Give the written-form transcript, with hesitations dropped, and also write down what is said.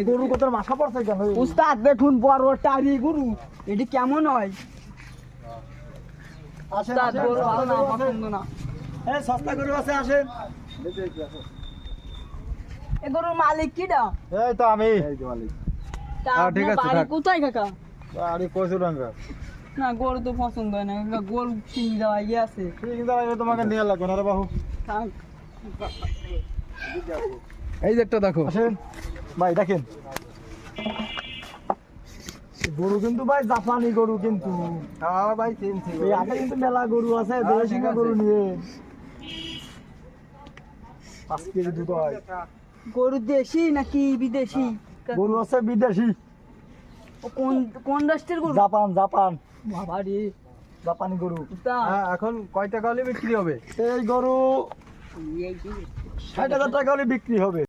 গরু কত মাথা পড়ছে কেন? উস্তাদ দেখুন বড় টারি গরু, এটি কেমন হয়? উস্তাদ গরু ভালো না, পছন্দ না। হ্যাঁ, সস্তা গরু আছে, আসেন। এ গরুর মালিক কিডা? এই তো আমি। তা হ্যাঁ, ঠিক আপনার আছে, বাড়ি থাক। কোথায় কাকা? আরে কচুরাঙ্গা। না গরু তো পছন্দ হয় না, গরু কিনে দেওয়া ইয়ে আছে। ঠিক আছে, তোমাকে নিয়ে লাগবে না রে বাবু। থাক। এই যে একটা দেখো। আসেন ভাই, দেখেন গরু কিন্তু ভাই জাপানি গরু কিন্তু। হ্যাঁ ভাই, চিনছি। এই হাটে কিন্তু মেলা গরু আছে, দেশি গরু নিয়ে 5 কেজি দুধ হয়। গরু দেশি নাকি বিদেশি? গরু আছে বিদেশি, ও কোন কোন রাষ্ট্রের গরু? জাপান জাপান বাবা রে জাপানি গরু। উস্তাদ, এখন কয় টাকা হলে বিক্রি হবে? এই গরু 60,000 টাকা হলে বিক্রি হবে।